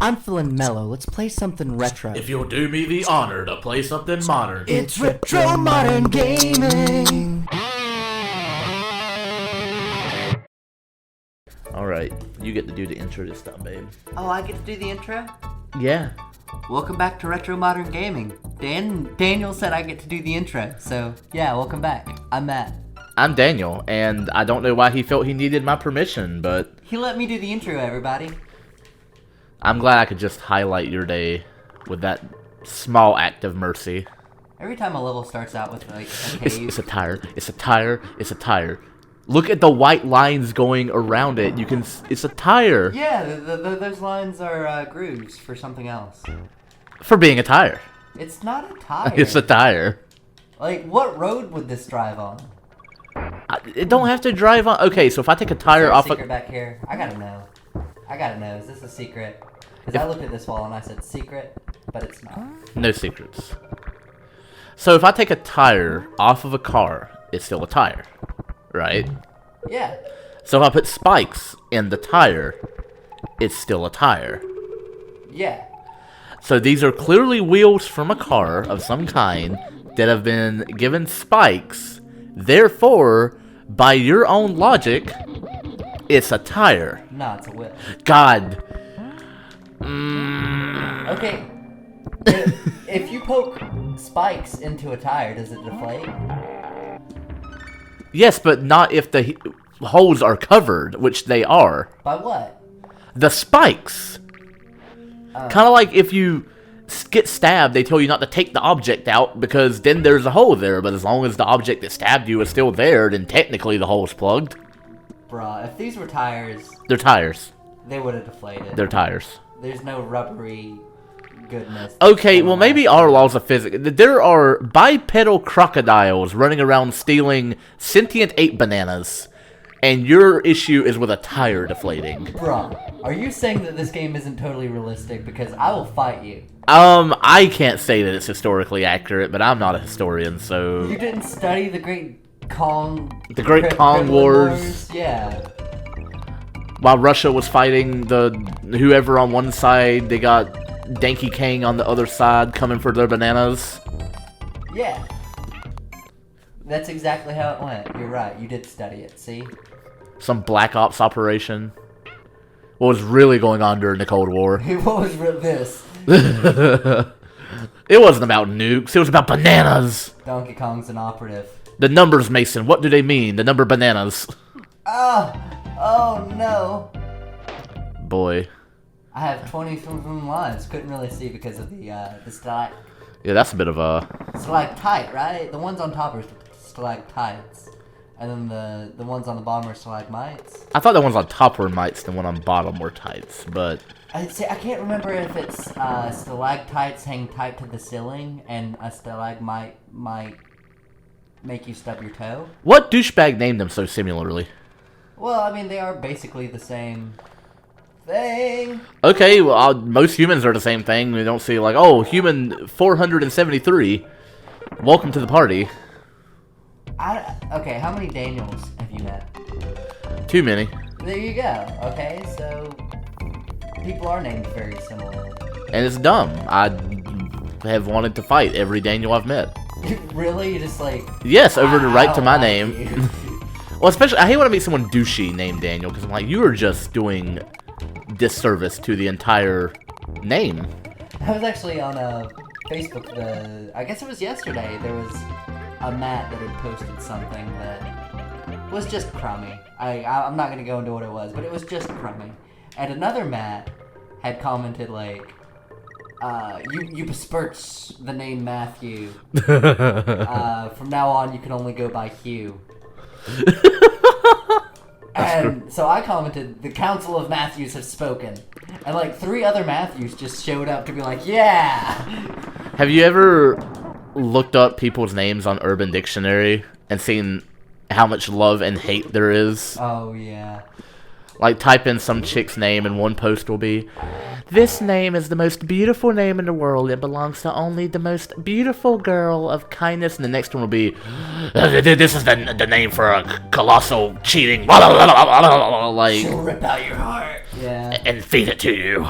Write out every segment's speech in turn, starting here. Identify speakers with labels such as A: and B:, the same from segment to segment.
A: I'm feeling mellow. Let's play something retro.
B: If you'll do me the honor to play something modern.
A: It's retro modern gaming.
B: Alright, you get to do the intro this time, babe.
C: Oh, I get to do the intro?
B: Yeah.
C: Welcome back to Retro Modern Gaming. Daniel said I get to do the intro, so yeah, welcome back. I'm Matt.
B: I'm Daniel, and I don't know why he felt he needed my permission, but
C: He let me do the intro, everybody.
B: I'm glad I could just highlight your day with that small act of mercy.
C: Every time a level starts out with like a cave,
B: It's a tire. It's a tire. It's a tire. Look at the white lines going around it. It's a tire.
C: yeah, those lines are grooves for something else.
B: For being a tire.
C: It's not a tire.
B: It's a tire.
C: Like, what road would this drive on?
B: It don't have to drive on. Okay, so if I take a tire
C: Is there a
B: off
C: secret
B: a...
C: back here? I gotta know. Is this a secret? Because I looked at this wall and I said secret, but it's not.
B: No secrets. So if I take a tire off of a car, it's still a tire, right?
C: Yeah.
B: So if I put spikes in the tire, it's still a tire.
C: Yeah.
B: So these are clearly wheels from a car of some kind that have been given spikes. Therefore, by your own logic, it's a tire.
C: No, it's a whip.
B: God.
C: Okay. If you poke spikes into a tire, does it deflate?
B: Yes, but not if the holes are covered, which they are.
C: By what?
B: The spikes. Kind of like if you get stabbed, they tell you not to take the object out because then there's a hole there. But as long as the object that stabbed you is still there, then technically the hole's plugged.
C: Bruh, if these were tires,
B: They're tires.
C: they would have deflated.
B: They're tires.
C: There's no rubbery goodness.
B: Okay, well maybe our laws of physics. There are bipedal crocodiles running around stealing sentient ape bananas. And your issue is with a tire deflating.
C: Bruh, are you saying that this game isn't totally realistic? Because I will fight you.
B: I can't say that it's historically accurate, but I'm not a historian, so...
C: You didn't study the Great Kong...
B: The Great Kong Wars.
C: Yeah.
B: While Russia was fighting whoever on one side, they got Danky Kang on the other side coming for their bananas.
C: Yeah. That's exactly how it went. You're right. You did study it, see?
B: Some Black Ops operation. What was really going on during the Cold War?
C: What was this?
B: It wasn't about nukes, it was about bananas!
C: Donkey Kong's an operative.
B: The numbers, Mason, what do they mean? The number bananas.
C: Oh no.
B: Boy.
C: I have 20 lines. Couldn't really see because of the stalactite,
B: Yeah, that's a bit of a...
C: right? The ones on top are stalactites. And then the ones on the bottom are stalagmites.
B: I thought the ones on top were mites, the one on bottom were tights, but...
C: I can't remember if it's stalactites hang tight to the ceiling and a stalagmite might make you stub your toe.
B: What douchebag named them so similarly?
C: Well, I mean, they are basically the same thing.
B: Okay, well, most humans are the same thing. We don't see like, oh, human 473. Welcome to the party.
C: Okay, how many Daniels have you met?
B: Too many.
C: There you go. Okay, so people are named very similarly.
B: And it's dumb. I have wanted to fight every Daniel I've met.
C: Really? You just like...
B: Yes, over the right to my
C: like
B: name.
C: you.
B: Well, especially, I hate when I meet someone douchey named Daniel, because I'm like, you are just doing disservice to the entire name.
C: I was actually on Facebook, I guess it was yesterday, there was a Matt that had posted something that was just crummy. I'm not going to go into what it was, but it was just crummy. And another Matt had commented like, you besmirch the name Matthew. From now on, you can only go by Hugh. And so I commented, the Council of Matthews have spoken. And like 3 other Matthews just showed up to be like, yeah!
B: Have you ever looked up people's names on Urban Dictionary and seen how much love and hate there is?
C: Oh, yeah.
B: Like, type in some chick's name and one post will be, this name is the most beautiful name in the world. It belongs to only the most beautiful girl of kindness. And the next one will be, this is the name for a colossal cheating, like,
C: She'll rip out your heart. Yeah.
B: and feed it to you.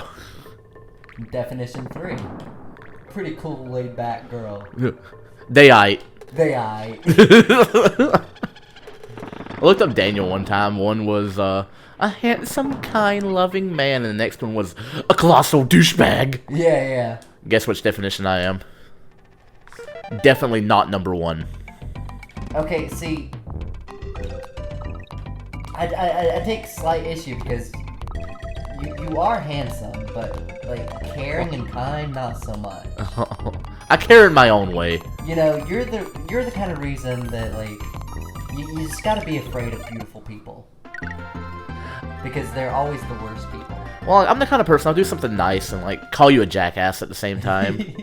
C: Definition 3. Pretty cool, laid-back girl.
B: They aight.
C: They I.
B: I looked up Daniel one time. One was a handsome, kind, loving man, and the next one was a colossal douchebag.
C: Yeah.
B: Guess which definition I am? Definitely not number 1.
C: Okay, see, I take slight issue because you are handsome, but like caring and kind, not so much.
B: I care in my own way.
C: You know, you're the kind of reason that like you just gotta be afraid of beautiful people because they're always the worst people.
B: Well, I'm the kind of person, I'll do something nice and, like, call you a jackass at the same time.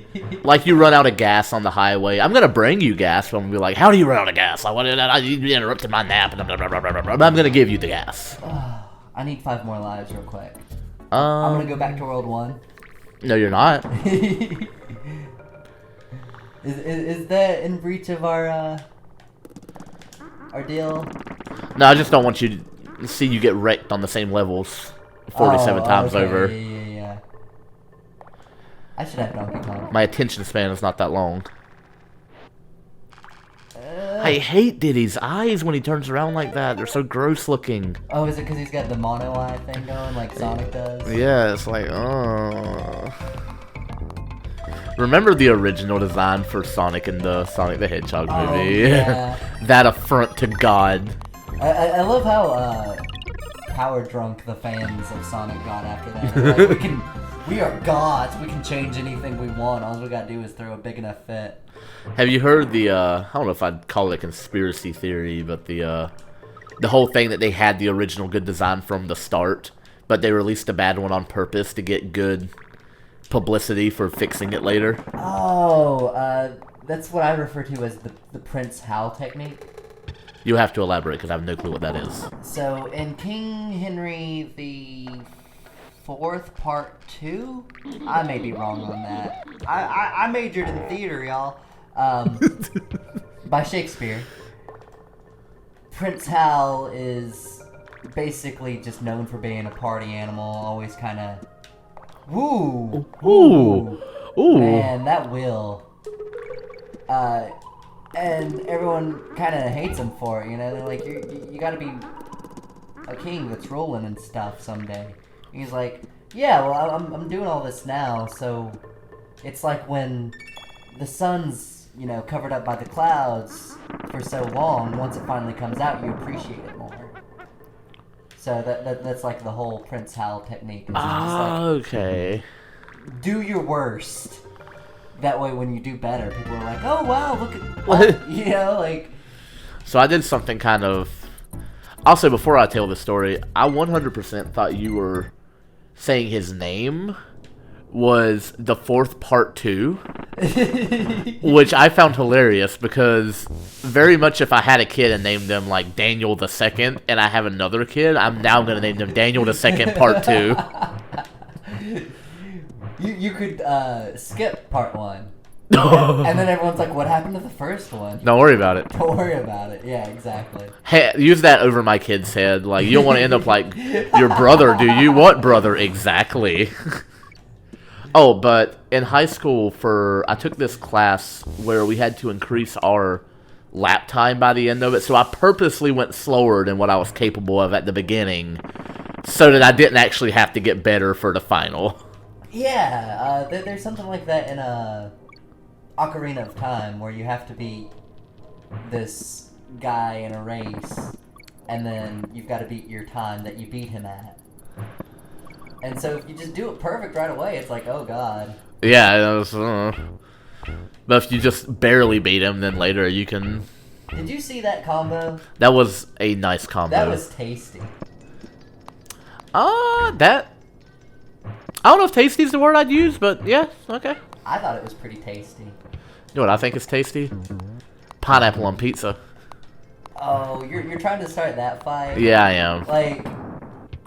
B: Like, you run out of gas on the highway. I'm gonna bring you gas, but I'm gonna be like, how do you run out of gas? You interrupted my nap, and blah, blah, blah, blah, blah, blah. I'm gonna give you the gas.
C: I need 5 more lives real quick. I'm gonna go back to World 1.
B: No, you're not.
C: Is that in breach of our deal?
B: No, I just don't want you to see you get wrecked on the same levels 47 times
C: okay.
B: over.
C: Yeah. I should have Donkey Kong.
B: My attention span is not that long. I hate Diddy's eyes when he turns around like that. They're so gross looking.
C: Oh, is it because he's got the mono eye thing going like Sonic does?
B: Yeah, it's like, oh. Remember the original design for Sonic in the Sonic the Hedgehog movie?
C: Yeah.
B: That affront to God.
C: I love how power drunk the fans of Sonic got after that. They're like, we are gods. We can change anything we want. All we gotta do is throw a big enough fit.
B: Have you heard the, I don't know if I'd call it a conspiracy theory, but the whole thing that they had the original good design from the start, but they released a bad one on purpose to get good publicity for fixing it later?
C: Oh, that's what I refer to as the Prince Hal technique.
B: You have to elaborate, because I have no clue what that is.
C: So, in King Henry the Fourth Part 2? I may be wrong on that. I majored in theater, y'all. By Shakespeare. Prince Hal is basically just known for being a party animal, always kind of... Woo!
B: Ooh! Ooh!
C: Man, that will. And everyone kind of hates him for it, you know? They're like, you gotta be a king that's ruling and stuff someday. And he's like, yeah, well, I'm doing all this now, so it's like when the sun's, you know, covered up by the clouds for so long, once it finally comes out, you appreciate it more. So that's like the whole Prince Hal technique. It's just like,
B: Okay.
C: do your worst. That way, when you do better, people are like, "Oh wow, look at," you know, like.
B: So I did something kind of. Also, before I tell the story, I 100% thought you were saying his name was the Fourth Part 2, which I found hilarious because very much if I had a kid and named them like Daniel the Second, and I have another kid, I'm now gonna name them Daniel the Second Part 2.
C: You could skip part 1. And then everyone's like, what happened to the first one?
B: Don't worry about it.
C: Don't worry about it. Yeah, exactly.
B: Hey, use that over my kid's head. Like, you don't want to end up like your brother, do you? What brother exactly? Oh, but in high school, I took this class where we had to increase our lap time by the end of it, so I purposely went slower than what I was capable of at the beginning, so that I didn't actually have to get better for the final.
C: Yeah, there's something like that in Ocarina of Time, where you have to beat this guy in a race, and then you've got to beat your time that you beat him at. And so if you just do it perfect right away, it's like, oh god.
B: Yeah, it was, but if you just barely beat him, then later you can...
C: Did you see that combo?
B: That was a nice combo.
C: That was tasty.
B: I don't know if tasty's the word I'd use, but yeah, okay.
C: I thought it was pretty tasty.
B: You know what I think is tasty? Pineapple on pizza.
C: Oh, you're trying to start that fight?
B: Yeah, I am.
C: Like,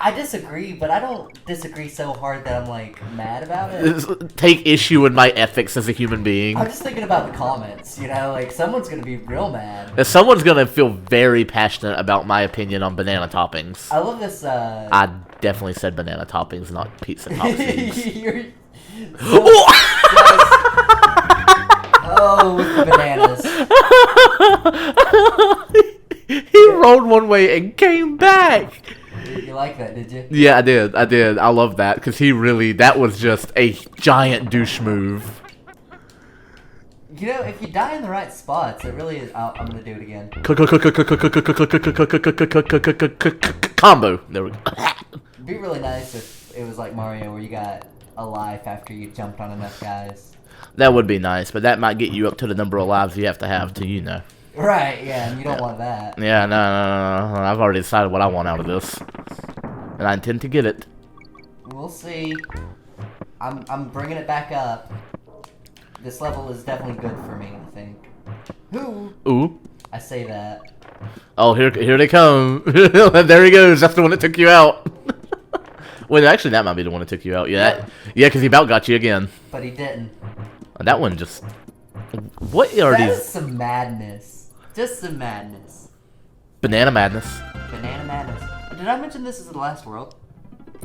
C: I disagree, but I don't disagree so hard that I'm, like, mad about it.
B: Take issue with my ethics as a human being.
C: I'm just thinking about the comments, you know? Like, someone's gonna be real mad.
B: If someone's gonna feel very passionate about my opinion on banana toppings.
C: I love this,
B: I definitely said banana toppings, not pizza toppings.
C: Oh, with the bananas.
B: He rolled one way and came back.
C: You like that, did you?
B: Yeah, I did. I love that because that was just a giant douche move.
C: You know, if you die in the right spots, it really is. I'm gonna do it again.
B: Combo. There we go.
C: It'd be really nice if it was like Mario, where you got a life after you jumped on enough guys.
B: That would be nice, but that might get you up to the number of lives you have to,
C: Right? Yeah, and you don't want that.
B: Yeah, no. I've already decided what I want out of this, and I intend to get it.
C: We'll see. I'm bringing it back up. This level is definitely good for me, I think.
B: Ooh.
C: I say that.
B: Oh, here they come. There he goes. That's the one that took you out. Well, actually, that might be the one that took you out. Yeah, because he about got you again.
C: But he didn't.
B: That one just... What are
C: That
B: these?
C: is some madness. Just some madness.
B: Banana madness.
C: Banana madness. Did I mention this is the last world?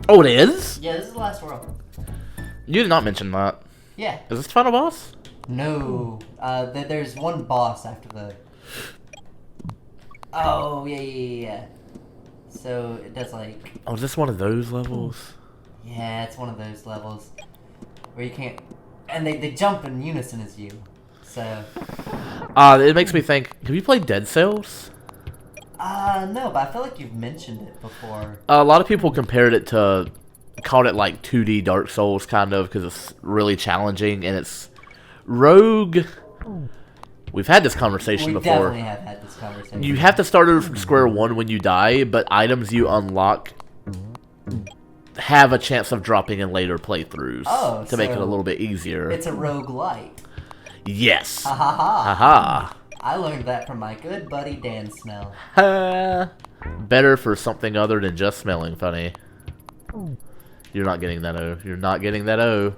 B: Oh, it is?
C: Yeah, this is the last world.
B: You did not mention that.
C: Yeah.
B: Is this the final boss?
C: No. There's one boss after the... Oh, yeah. So, it does like...
B: Oh, is this one of those levels?
C: Yeah, it's one of those levels. Where you can't... And they jump in unison as you. So...
B: It makes me think, have you played Dead Cells?
C: No, but I feel like you've mentioned it before.
B: A lot of people compared it to... Called it like 2D Dark Souls, kind of, because it's really challenging, and it's... Rogue... We've had this conversation
C: We
B: before.
C: definitely have had this conversation.
B: You have to start over from square one when you die, but items you unlock have a chance of dropping in later playthroughs to make it a
C: so
B: little bit easier.
C: It's a roguelite.
B: Yes.
C: Ha ha ha.
B: Haha.
C: I learned that from my good buddy Dan Smell.
B: Better for something other than just smelling funny. You're not getting that O. You're not getting that O.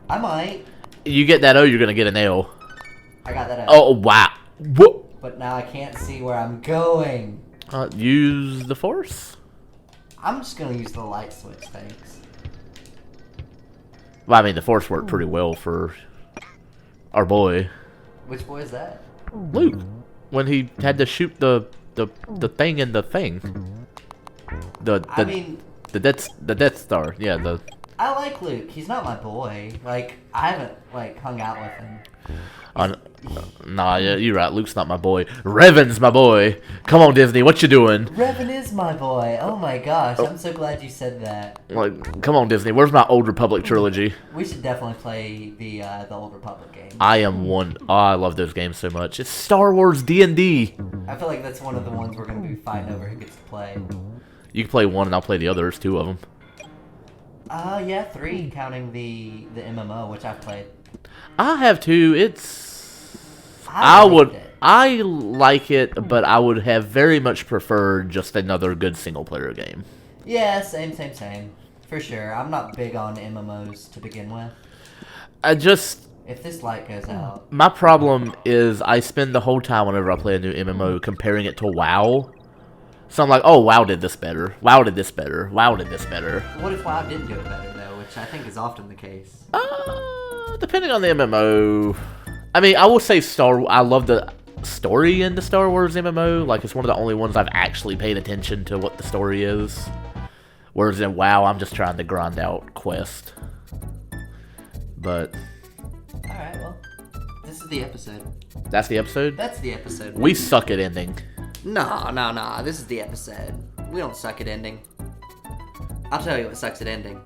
C: I might.
B: You get that O, you're gonna get an L.
C: I got that out.
B: Oh wow. What?
C: But now I can't see where I'm going.
B: Use the force.
C: I'm just gonna use the light switch, thanks.
B: Well, I mean, the force worked pretty well for our boy
C: Which boy is that?
B: Luke when he had to shoot the thing in the thing. The Death Star. Yeah,
C: I like Luke. He's not my boy. Like, I haven't, hung out with him.
B: Nah, yeah, you're right. Luke's not my boy. Revan's my boy. Come on, Disney, what you doing?
C: Revan is my boy. Oh my gosh, I'm so glad you said that.
B: Like, come on, Disney. Where's my Old Republic trilogy?
C: We should definitely play the Old Republic game.
B: I am one. Oh, I love those games so much. It's Star Wars D&D.
C: I feel like that's one of the ones we're gonna be fighting over who gets to play.
B: You can play one, and I'll play the others. 2 of them.
C: Yeah, 3 counting the MMO, which I've played.
B: I have 2. It's.
C: I liked it.
B: I like it, but I would have very much preferred just another good single player game.
C: Yeah, same. For sure. I'm not big on MMOs to begin with.
B: If
C: this light goes out.
B: My problem is I spend the whole time whenever I play a new MMO comparing it to WoW. So I'm like, oh, WoW did this better. WoW did this better. WoW did this better.
C: What if WoW didn't do it better, though? Which I think is often the case.
B: Depending on the MMO. I mean, I will say I love the story in the Star Wars MMO. Like, it's one of the only ones I've actually paid attention to what the story is. Whereas in WoW, I'm just trying to grind out quest. But...
C: Alright, well, this is the episode.
B: That's the episode?
C: That's the episode.
B: We suck at ending.
C: No. This is the episode. We don't suck at ending. I'll tell you what sucks at ending.